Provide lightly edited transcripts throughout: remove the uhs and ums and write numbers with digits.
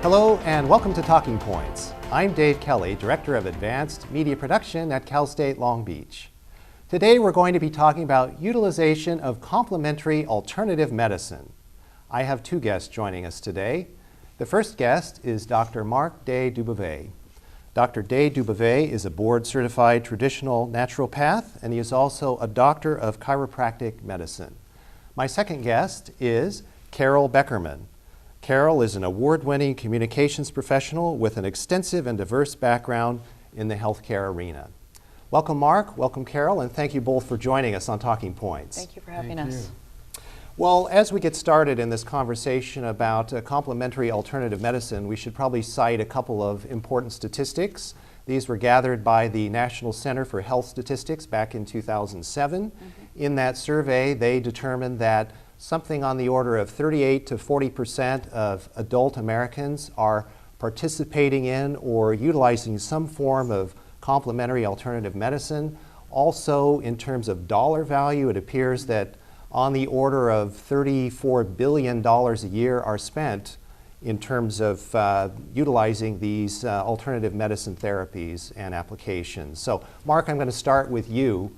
Hello and welcome to Talking Points. I'm Dave Kelly, Director of Advanced Media Production at Cal State Long Beach. Today we're going to be talking about utilization of complementary alternative medicine. I have two guests joining us today. The first guest is Dr. Marc de Dubovay. Dr. de Dubovay is a board-certified traditional naturopath, and he is also a doctor of chiropractic medicine. My second guest is Carol Beckerman. Carol is an award-winning communications professional with an extensive and diverse background in the healthcare arena. Welcome, Marc. Welcome, Carol, and thank you both for joining us on Talking Points. Thank you for having us. Well, as we get started in this conversation about complementary alternative medicine, we should probably cite a couple of important statistics. These were gathered by the National Center for Health Statistics back in 2007. In that survey, they determined that something on the order of 38 to 40% of adult Americans are participating in or utilizing some form of complementary alternative medicine. Also, in terms of dollar value, it appears that on the order of $34 billion a year are spent in terms of utilizing these alternative medicine therapies and applications. So, Marc, I'm going to start with you.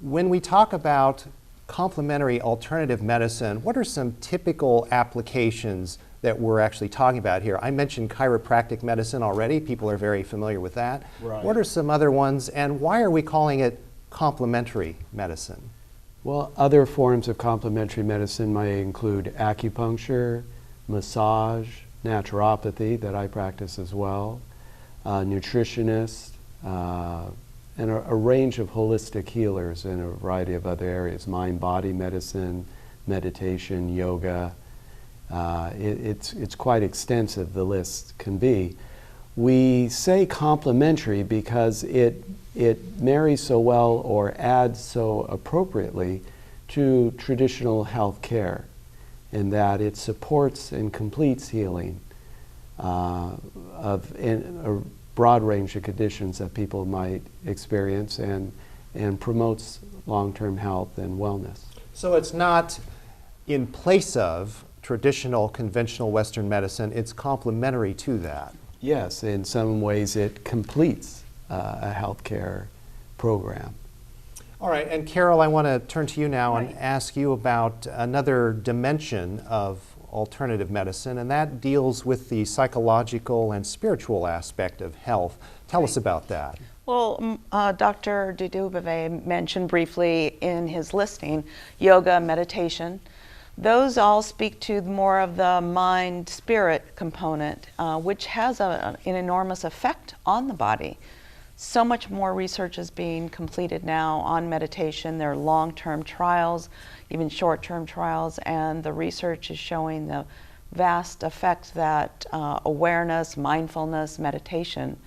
When we talk about complementary alternative medicine, what are some typical applications that we're actually talking about here? I mentioned chiropractic medicine already. People are very familiar with that. Right. What are some other ones, and why are we calling it complementary medicine? Well, other forms of complementary medicine might include acupuncture, massage, naturopathy that I practice as well, nutritionists, and a range of holistic healers in a variety of other areas, mind-body medicine, meditation, yoga. It's quite extensive, the list can be. We say complementary because it marries so well or adds so appropriately to traditional health care, in that it supports and completes healing of a broad range of conditions that people might experience, and promotes long-term health and wellness. So it's not in place of traditional conventional Western medicine, it's complementary to that. Yes, in some ways it completes a healthcare program. All right, and Carol, I want to turn to you now and ask you about another dimension of alternative medicine, and that deals with the psychological and spiritual aspect of health. Tell us about that. Well, Dr. de Dubovay mentioned briefly in his listing yoga, meditation. Those all speak to more of the mind-spirit component, which has an enormous effect on the body. So much more research is being completed now on meditation. There are long-term trials, even short-term trials, and the research is showing the vast effect that awareness, mindfulness, meditation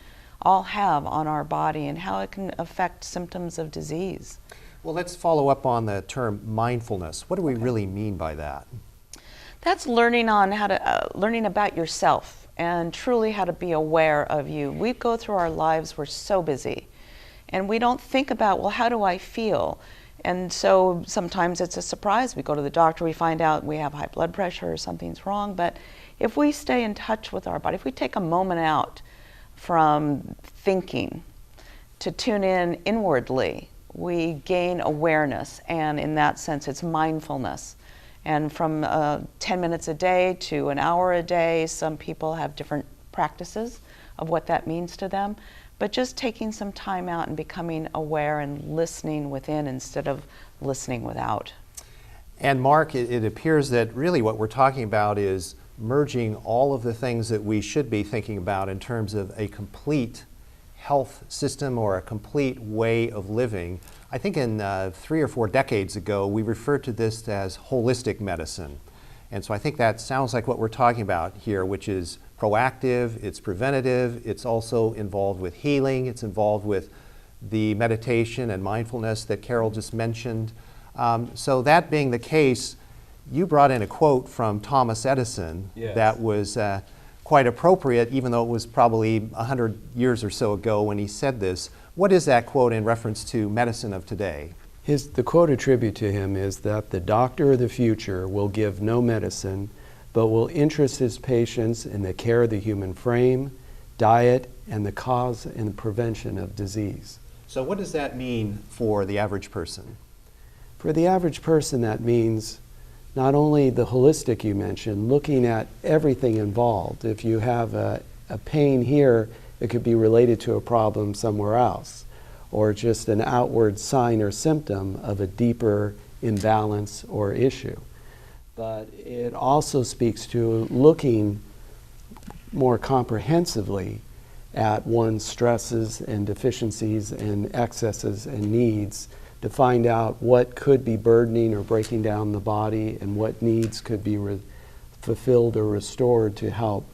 all have on our body and how it can affect symptoms of disease. Well, let's follow up on the term mindfulness. What do we really mean by that? That's learning on how to learning about yourself and truly how to be aware of you. We go through our lives, we're so busy, and we don't think about, well, how do I feel? And so sometimes it's a surprise. We go to the doctor, we find out we have high blood pressure or something's wrong. But if we stay in touch with our body, if we take a moment out from thinking to tune in inwardly, we gain awareness, and in that sense it's mindfulness. And from 10 minutes a day to an hour a day, some people have different practices of what that means to them. But just taking some time out and becoming aware and listening within instead of listening without. And Marc, it appears that really what we're talking about is merging all of the things that we should be thinking about in terms of a complete health system or a complete way of living. I think in 3 or 4 decades ago, we referred to this as holistic medicine. And so I think that sounds like what we're talking about here, which is proactive, it's preventative, it's also involved with healing, it's involved with the meditation and mindfulness that Carol just mentioned. So that being the case, you brought in a quote from Thomas Edison that was quite appropriate, even though it was probably 100 years or so ago when he said this. What is that quote in reference to medicine of today? The quote attributed to him is that the doctor of the future will give no medicine but will interest his patients in the care of the human frame, diet, and the cause and prevention of disease. So what does that mean for the average person? For the average person, that means not only the holistic you mentioned, looking at everything involved. If you have a pain here, it could be related to a problem somewhere else, or just an outward sign or symptom of a deeper imbalance or issue. But it also speaks to looking more comprehensively at one's stresses and deficiencies and excesses and needs to find out what could be burdening or breaking down the body and what needs could be fulfilled or restored to help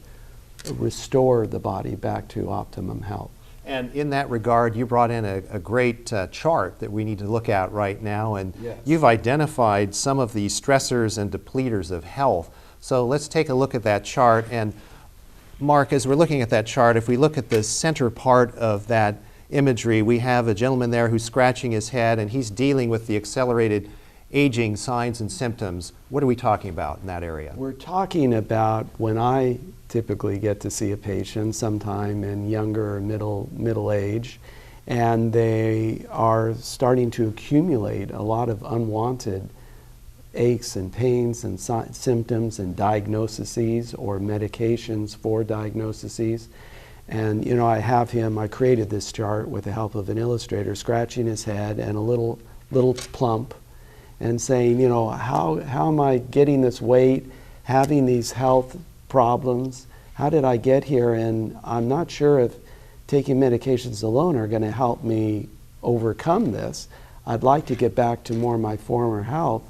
restore the body back to optimum health. And in that regard, you brought in a great chart that we need to look at right now, and yes, you've identified some of the stressors and depleters of health. So let's take a look at that chart. And Mark, as we're looking at that chart, if we look at the center part of that imagery, we have a gentleman there who's scratching his head, and he's dealing with the accelerated aging signs and symptoms. What are we talking about in that area? We're talking about when I typically get to see a patient sometime in younger or middle age, and they are starting to accumulate a lot of unwanted aches and pains and symptoms and diagnoses or medications for diagnoses. And you know, I created this chart with the help of an illustrator, scratching his head and a little plump, and saying, you know, how am I getting this weight, having these health problems? How did I get here? And I'm not sure if taking medications alone are going to help me overcome this. I'd like to get back to more of my former health.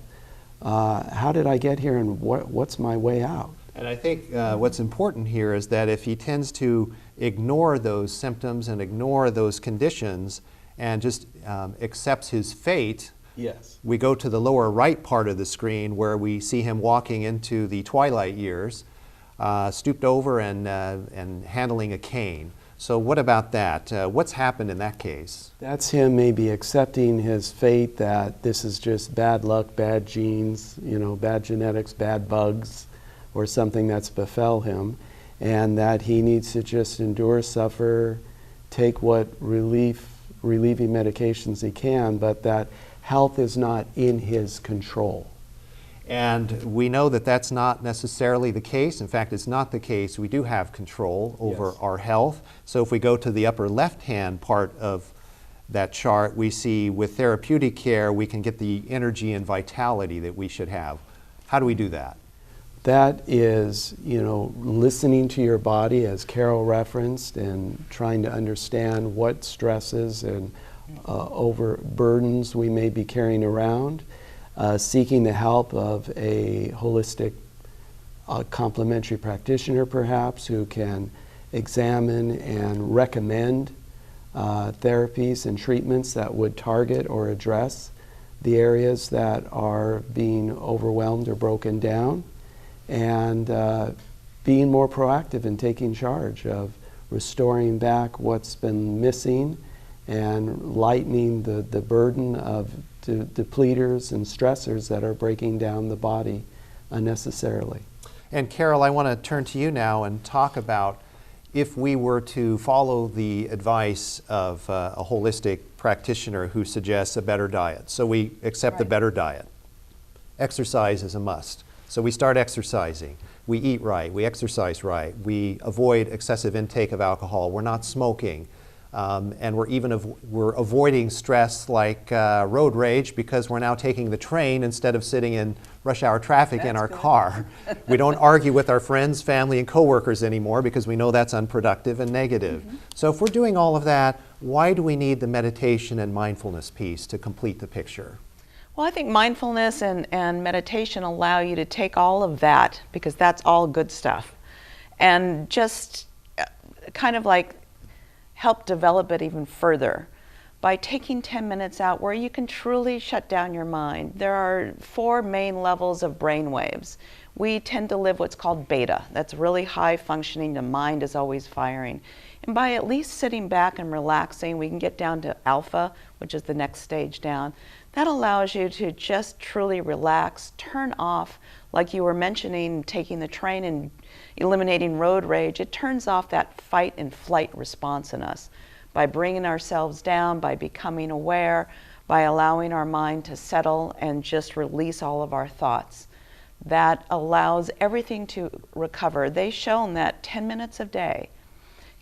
How did I get here, and what's my way out? And I think what's important here is that if he tends to ignore those symptoms and ignore those conditions and just accepts his fate, yes, we go to the lower right part of the screen where we see him walking into the twilight years, stooped over and handling a cane. So what about that? What's happened in that case? That's him maybe accepting his fate, that this is just bad luck, bad genes, you know, bad genetics, bad bugs, or something that's befell him, and that he needs to just endure, suffer, take what relieving medications he can, but that health is not in his control. And we know that that's not necessarily the case. In fact, it's not the case. We do have control over Yes. our health. So if we go to the upper left-hand part of that chart, we see with therapeutic care, we can get the energy and vitality that we should have. How do we do that? That is, you know, listening to your body, as Carol referenced, and trying to understand what stresses and overburdens we may be carrying around. Seeking the help of a holistic complementary practitioner, perhaps, who can examine and recommend therapies and treatments that would target or address the areas that are being overwhelmed or broken down, and being more proactive in taking charge of restoring back what's been missing and lightening the burden of depleters and stressors that are breaking down the body unnecessarily. And Carol, I want to turn to you now and talk about if we were to follow the advice of a holistic practitioner who suggests a better diet. So we accept the better diet. Exercise is a must. So we start exercising. We eat right. We exercise right. We avoid excessive intake of alcohol. We're not smoking. And we're avoiding stress like road rage because we're now taking the train instead of sitting in rush hour traffic in our car. We don't argue with our friends, family, and coworkers anymore because we know that's unproductive and negative. Mm-hmm. So if we're doing all of that, why do we need the meditation and mindfulness piece to complete the picture? Well, I think mindfulness and meditation allow you to take all of that, because that's all good stuff, and just kind of like help develop it even further by taking 10 minutes out where you can truly shut down your mind. There are 4 main levels of brain waves. We tend to live what's called beta. That's really high functioning. The mind is always firing. And by at least sitting back and relaxing, we can get down to alpha, which is the next stage down. That allows you to just truly relax, turn off, Like you were mentioning, taking the train and eliminating road rage, it turns off that fight and flight response in us by bringing ourselves down, by becoming aware, by allowing our mind to settle and just release all of our thoughts. That allows everything to recover. They've shown that 10 minutes a day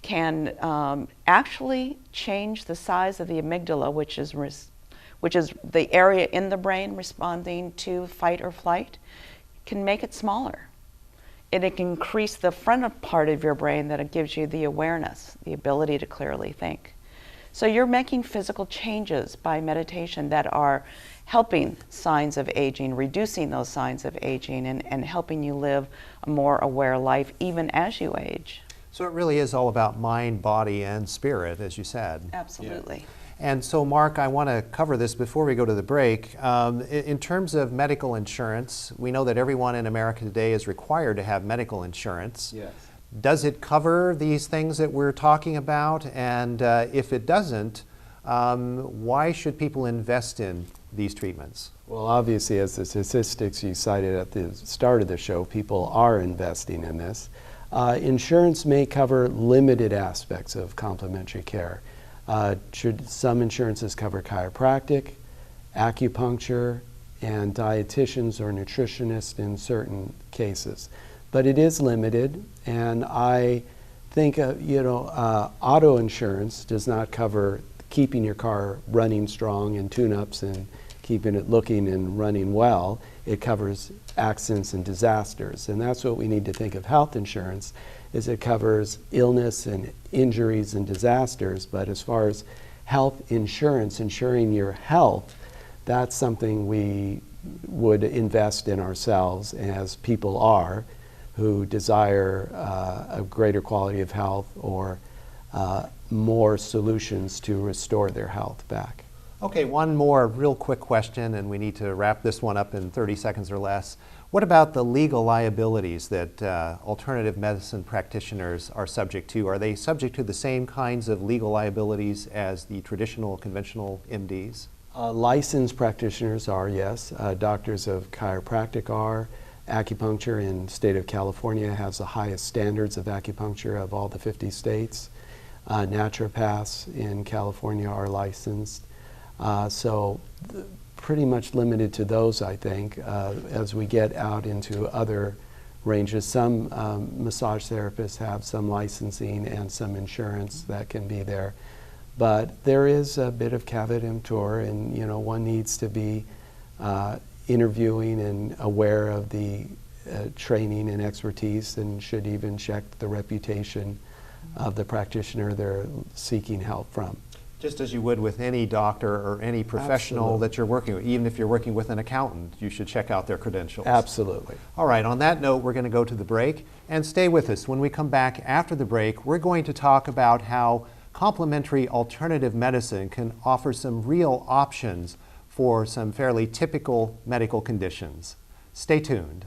can actually change the size of the amygdala, which is the area in the brain responding to fight or flight, can make it smaller. And it can increase the front part of your brain that it gives you the awareness, the ability to clearly think. So you're making physical changes by meditation that are helping signs of aging, reducing those signs of aging, and helping you live a more aware life even as you age. So it really is all about mind, body, and spirit, as you said. Absolutely. Yeah. And so, Mark, I want to cover this before we go to the break. In terms of medical insurance, we know that everyone in America today is required to have medical insurance. Yes. Does it cover these things that we're talking about? And if it doesn't, why should people invest in these treatments? Well, obviously, as the statistics you cited at the start of the show, people are investing in this. Insurance may cover limited aspects of complementary care. Some insurances cover chiropractic, acupuncture, and dietitians or nutritionists in certain cases. But it is limited, and I think auto insurance does not cover keeping your car running strong and tune-ups and keeping it looking and running well. It covers accidents and disasters, and that's what we need to think of health insurance, is it covers illness and injuries and disasters. But as far as health insurance, ensuring your health, that's something we would invest in ourselves, as people are who desire a greater quality of health or more solutions to restore their health back. Okay, one more real quick question, and we need to wrap this one up in 30 seconds or less. What about the legal liabilities that alternative medicine practitioners are subject to? Are they subject to the same kinds of legal liabilities as the traditional, conventional MDs? Licensed practitioners are, yes. Doctors of chiropractic are. Acupuncture in the state of California has the highest standards of acupuncture of all the 50 states. Naturopaths in California are licensed. So pretty much limited to those, I think. As we get out into other ranges, some massage therapists have some licensing and some insurance that can be there. But there is a bit of caveat emptor, and one needs to be interviewing and aware of the training and expertise, and should even check the reputation of the practitioner they're seeking help from. Just as you would with any doctor or any professional Absolutely. that you're working with. Even if you're working with an accountant, you should check out their credentials. Absolutely. All right, on that note, we're going to go to the break, and stay with us. When we come back after the break, we're going to talk about how complementary alternative medicine can offer some real options for some fairly typical medical conditions. Stay tuned.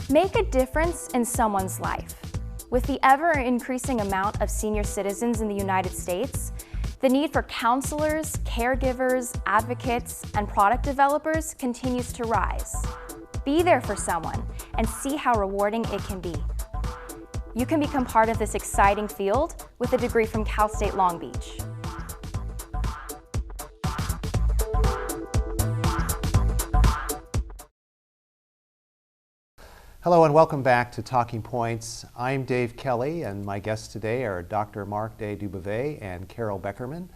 Make a difference in someone's life. With the ever-increasing amount of senior citizens in the United States, the need for counselors, caregivers, advocates, and product developers continues to rise. Be there for someone and see how rewarding it can be. You can become part of this exciting field with a degree from Cal State Long Beach. Hello and welcome back to Talking Points. I'm Dave Kelly, and my guests today are Dr. Mark de Dubovay and Carol Beckerman.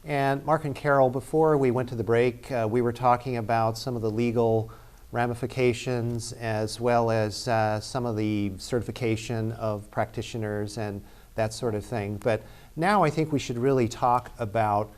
And Mark and Carol, before we went to the break, we were talking about some of the legal ramifications as well as some of the certification of practitioners and that sort of thing. But now I think we should really talk about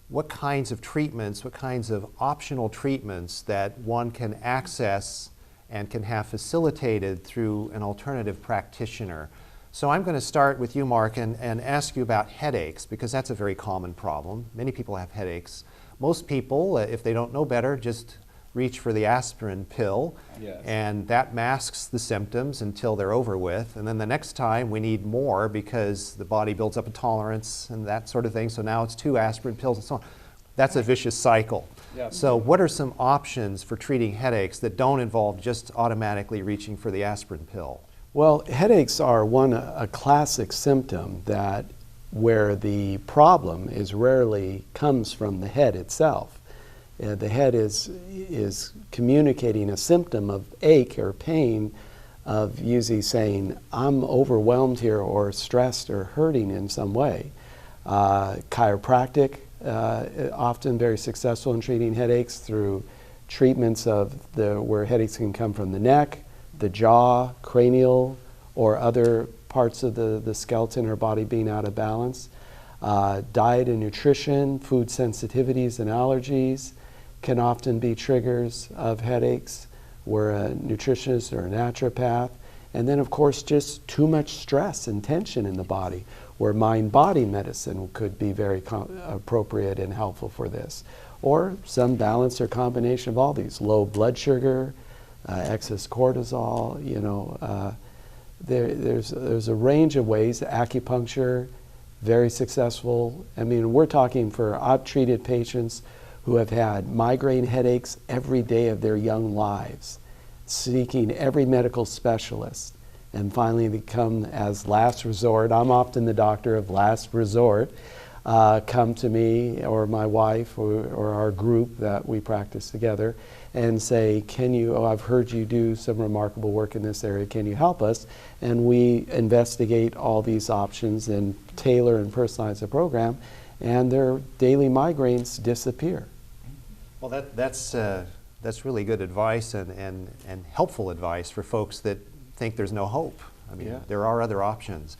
what kinds of treatments, what kinds of optional treatments that one can access and can have facilitated through an alternative practitioner. So I'm going to start with you, Mark, and ask you about headaches, because that's a very common problem. Many people have headaches. Most people, if they don't know better, just reach for the aspirin pill, Yes. and that masks the symptoms until they're over with. And then the next time we need more because the body builds up a tolerance and that sort of thing. So now it's 2 aspirin pills and so on. That's a vicious cycle. Yep. So what are some options for treating headaches that don't involve just automatically reaching for the aspirin pill? Well, headaches are a classic symptom that where the problem is rarely comes from the head itself. The head is communicating a symptom of ache or pain, of usually saying, I'm overwhelmed here or stressed or hurting in some way. Chiropractic, often very successful in treating headaches through treatments of where headaches can come from the neck, the jaw, cranial, or other parts of the skeleton or body being out of balance. Diet and nutrition, food sensitivities and allergies can often be triggers of headaches, where a nutritionist or a naturopath. And then, of course, just too much stress and tension in the body, where mind-body medicine could be very appropriate and helpful for this. Or some balance or combination of all these. Low blood sugar, excess cortisol, there's a range of ways. Acupuncture, very successful. I mean, we're talking for I've treated patients who have had migraine headaches every day of their young lives, seeking every medical specialist, and finally they come as last resort. I'm often the doctor of last resort. Come to me or my wife or our group that we practice together and say, I've heard you do some remarkable work in this area, can you help us? And we investigate all these options and tailor and personalize the program, and their daily migraines disappear. Well, that's really good advice and helpful advice for folks that think there's no hope. I mean, there are other options.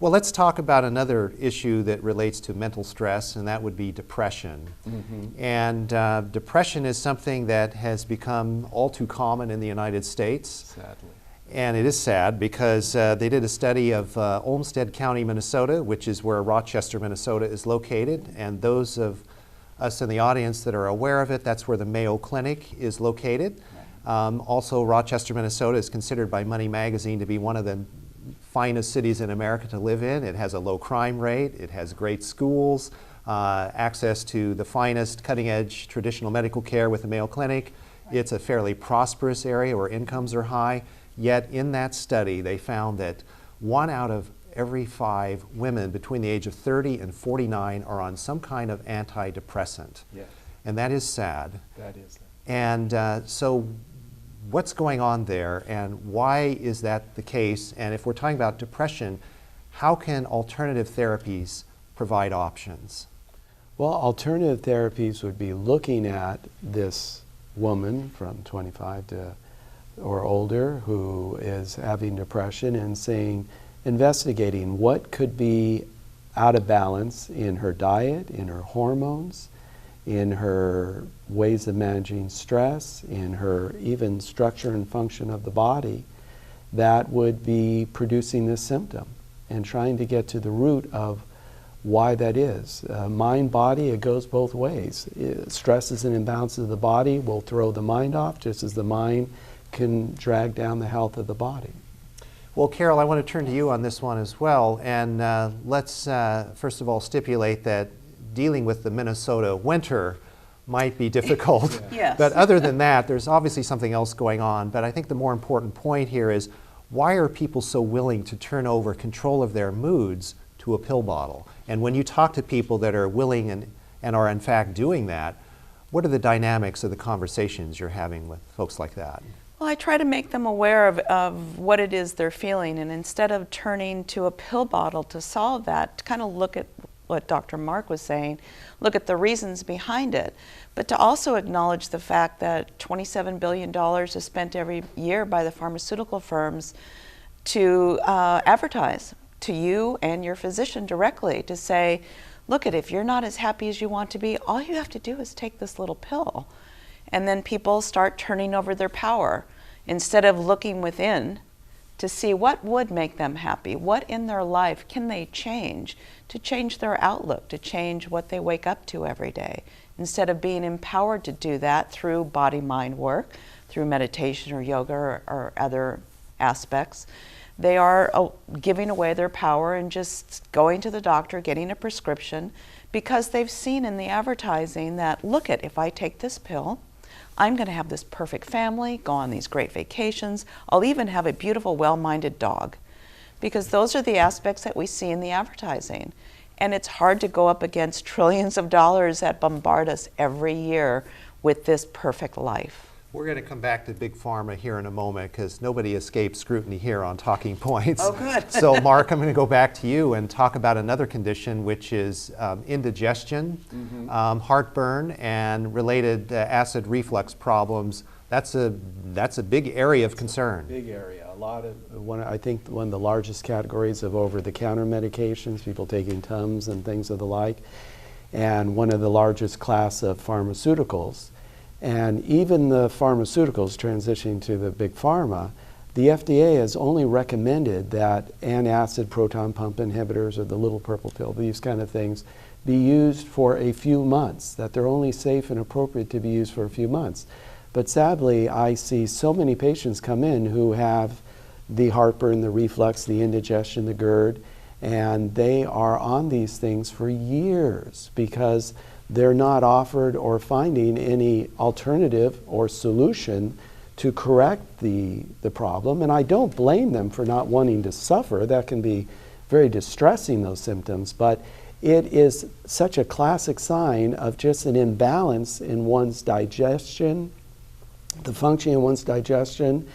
Well, let's talk about another issue that relates to mental stress, and that would be depression. Mm-hmm. And depression is something that has become all too common in the United States. Sadly. And it is sad because they did a study of Olmsted County, Minnesota, which is where Rochester, Minnesota is located. And those of us in the audience that are aware of it, that's where the Mayo Clinic is located. Also, Rochester, Minnesota is considered by Money Magazine to be one of the finest cities in America to live in. It has a low crime rate, it has great schools, access to the finest cutting-edge traditional medical care with the Mayo Clinic. It's a fairly prosperous area where incomes are high, yet in that study they found that 1 out of every 5 women between the age of 30 and 49 are on some kind of antidepressant. Yes. And that is sad. That is sad. And so what's going on there, and why is that the case? And if we're talking about depression, how can alternative therapies provide options? Well, alternative therapies would be looking at this woman from 25 to or older who is having depression and investigating what could be out of balance in her diet, in her hormones, in her ways of managing stress, in her even structure and function of the body that would be producing this symptom, and trying to get to the root of why that is. Mind, body, it goes both ways. Stresses and imbalances of the body will throw the mind off, just as the mind can drag down the health of the body. Well, Carol, I want to turn to you on this one as well, and let's first of all stipulate that dealing with the Minnesota winter might be difficult. Yes. But other than that, there's obviously something else going on. But I think the more important point here is, why are people so willing to turn over control of their moods to a pill bottle? And when you talk to people that are willing and are in fact doing that, what are the dynamics of the conversations you're having with folks like that? Well, I try to make them aware of what it is they're feeling, and instead of turning to a pill bottle to solve that, to kind of look at what Dr. Mark was saying, look at the reasons behind it, but to also acknowledge the fact that $27 billion is spent every year by the pharmaceutical firms to advertise to you and your physician directly, to say, look, if you're not as happy as you want to be, all you have to do is take this little pill. And then people start turning over their power. Instead of looking within to see what would make them happy, what in their life can they change to change their outlook, to change what they wake up to every day, instead of being empowered to do that through body-mind work, through meditation or yoga or other aspects. They are giving away their power and just going to the doctor, getting a prescription, because they've seen in the advertising that, look at, if I take this pill, I'm going to have this perfect family, go on these great vacations. I'll even have a beautiful, well-minded dog. Because those are the aspects that we see in the advertising. And it's hard to go up against trillions of dollars that bombard us every year with this perfect life. We're going to come back to Big Pharma here in a moment because nobody escapes scrutiny here on Talking Points. Oh, good. So, Mark, I'm going to go back to you and talk about another condition, which is indigestion, heartburn, and related acid reflux problems. That's a big area of concern. Big area. I think one of the largest categories of over-the-counter medications, people taking Tums and things of the like, and one of the largest class of pharmaceuticals. And even the pharmaceuticals transitioning to the big pharma, the FDA has only recommended that antacid proton pump inhibitors or the little purple pill, these kind of things, be used for a few months, that they're only safe and appropriate to be used for a few months. But sadly, I see so many patients come in who have the heartburn, the reflux, the indigestion, the GERD, and they are on these things for years because they're not offered or finding any alternative or solution to correct the problem. And I don't blame them for not wanting to suffer. That can be very distressing, those symptoms, but it is such a classic sign of just an imbalance in one's digestion, the functioning of one's digestion,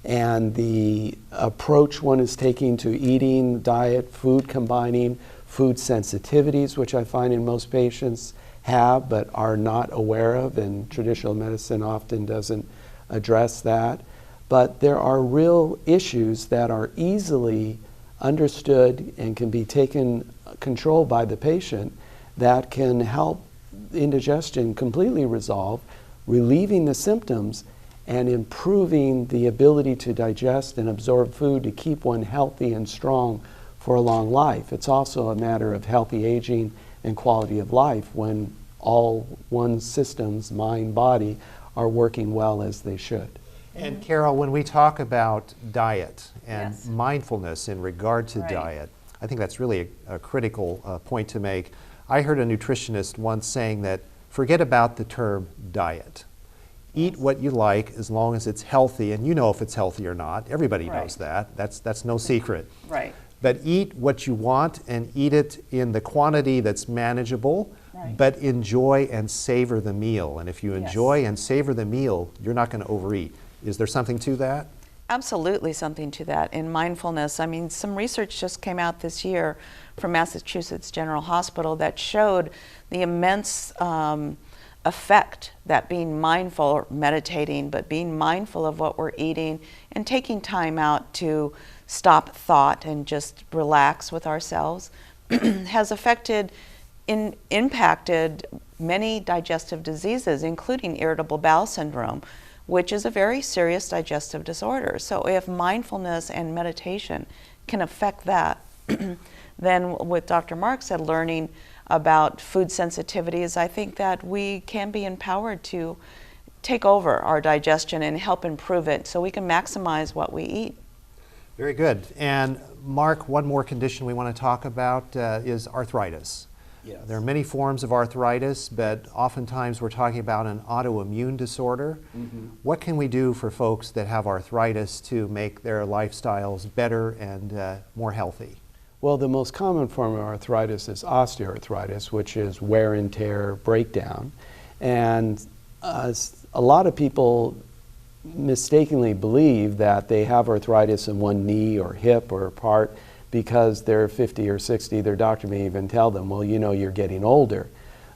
and the approach one is taking to eating, diet, food combining, food sensitivities, which I find in most patients have but are not aware of, and traditional medicine often doesn't address that. But there are real issues that are easily understood and can be taken control by the patient that can help indigestion completely resolve, relieving the symptoms and improving the ability to digest and absorb food to keep one healthy and strong for a long life. It's also a matter of healthy aging and quality of life when all one's systems, mind, body, are working well as they should. And Carol, when we talk about diet and Yes. mindfulness in regard to Right. diet, I think that's really a critical point to make. I heard a nutritionist once saying that forget about the term diet. Eat what you like as long as it's healthy, and you know if it's healthy or not. Everybody Right. knows that. That's no secret. Right. But eat what you want and eat it in the quantity that's manageable, Right. but enjoy and savor the meal. And if you Yes. enjoy and savor the meal, you're not going to overeat. Is there something to that? Absolutely something to that. In mindfulness, I mean, some research just came out this year from Massachusetts General Hospital that showed the immense effect that being mindful, or meditating, but being mindful of what we're eating and taking time out to stop thought and just relax with ourselves has impacted many digestive diseases, including irritable bowel syndrome, which is a very serious digestive disorder. So if mindfulness and meditation can affect that, then what Dr. Mark said, learning about food sensitivities, I think that we can be empowered to take over our digestion and help improve it so we can maximize what we eat. Very good. And Mark, one more condition we want to talk about is arthritis. Yes. There are many forms of arthritis, but oftentimes we're talking about an autoimmune disorder. What can we do for folks that have arthritis to make their lifestyles better and more healthy? Well, the most common form of arthritis is osteoarthritis, which is wear and tear breakdown. And a lot of people mistakenly believe that they have arthritis in one knee or hip or part because they're 50 or 60. Their doctor may even tell them, well, you know, you're getting older.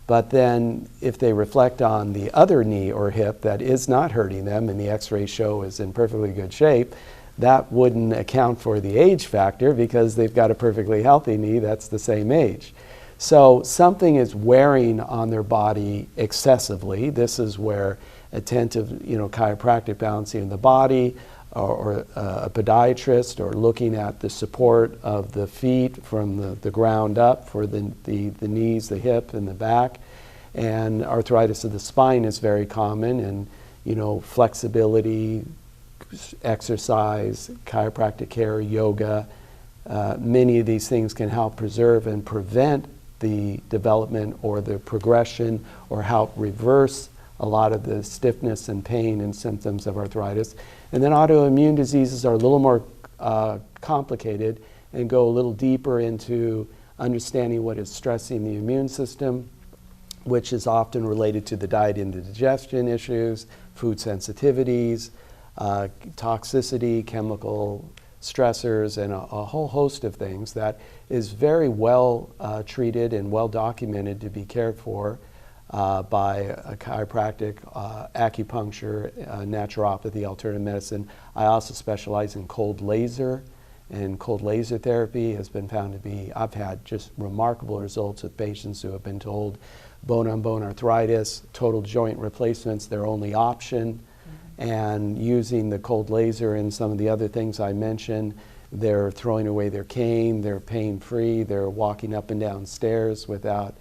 But then if they reflect on the other knee or hip that is not hurting them and the x-rays show is in perfectly good shape, that wouldn't account for the age factor because they've got a perfectly healthy knee that's the same age. So something is wearing on their body excessively. This is where attentive, chiropractic balancing of the body, or a podiatrist, or looking at the support of the feet from the ground up for the knees, the hip, and the back. And arthritis of the spine is very common, and flexibility, exercise, chiropractic care, yoga, many of these things can help preserve and prevent the development or the progression, or help reverse a lot of the stiffness and pain and symptoms of arthritis. And then autoimmune diseases are a little more complicated and go a little deeper into understanding what is stressing the immune system, which is often related to the diet and the digestion issues, food sensitivities, toxicity, chemical stressors, and a whole host of things that is very well treated and well documented to be cared for by a chiropractic, acupuncture, naturopathy, alternative medicine. I also specialize in cold laser, and cold laser therapy has been found to be, I've had just remarkable results with patients who have been told bone-on-bone arthritis, total joint replacement's their only option. And using the cold laser and some of the other things I mentioned, they're throwing away their cane, they're pain-free, they're walking up and down stairs without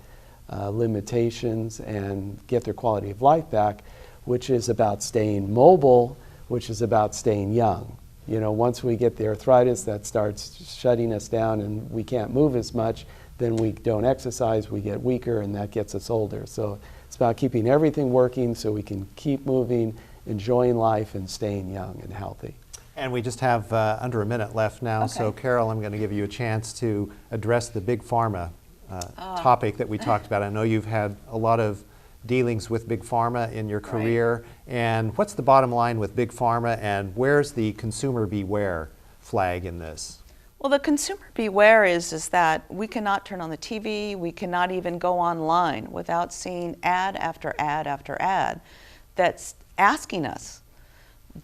limitations, and get their quality of life back, which is about staying mobile, which is about staying young. Once we get the arthritis that starts shutting us down and we can't move as much, then we don't exercise, we get weaker, and that gets us older. So it's about keeping everything working so we can keep moving, enjoying life, and staying young and healthy. And we just have under a minute left now, so Carol, I'm going to give you a chance to address the Big Pharma topic that we talked about. I know you've had a lot of dealings with Big Pharma in your career, and what's the bottom line with Big Pharma, and where's the consumer beware flag in this? Well, the consumer beware is that we cannot turn on the TV, we cannot even go online without seeing ad after ad after ad that's asking us,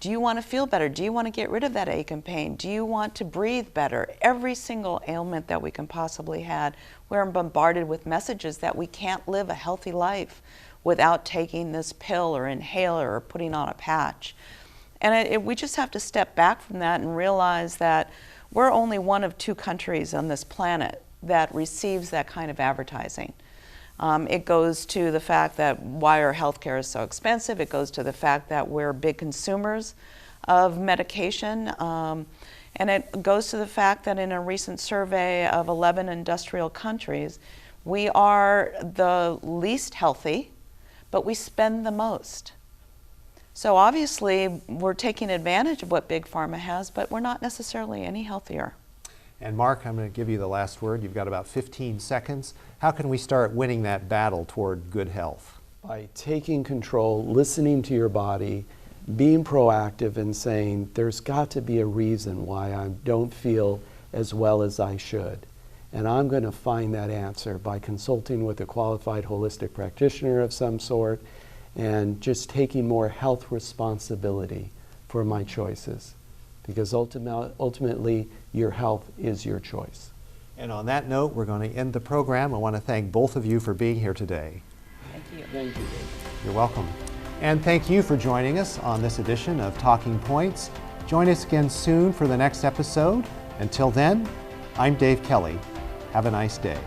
do you want to feel better? Do you want to get rid of that ache and pain? Do you want to breathe better? Every single ailment that we can possibly have, we're bombarded with messages that we can't live a healthy life without taking this pill or inhaler or putting on a patch. And we just have to step back from that and realize that we're only one of 2 countries on this planet that receives that kind of advertising. It goes to the fact that why our healthcare is so expensive. It goes to the fact that we're big consumers of medication. And it goes to the fact that in a recent survey of 11 industrial countries, we are the least healthy, but we spend the most. So obviously, we're taking advantage of what Big Pharma has, but we're not necessarily any healthier. And Mark, I'm going to give you the last word. You've got about 15 seconds. How can we start winning that battle toward good health? By taking control, listening to your body, being proactive, and saying, there's got to be a reason why I don't feel as well as I should. And I'm going to find that answer by consulting with a qualified holistic practitioner of some sort, and just taking more health responsibility for my choices. Because ultimately, your health is your choice. And on that note, we're going to end the program. I want to thank both of you for being here today. Thank you. Thank you. You're welcome. And thank you for joining us on this edition of Talking Points. Join us again soon for the next episode. Until then, I'm Dave Kelly. Have a nice day.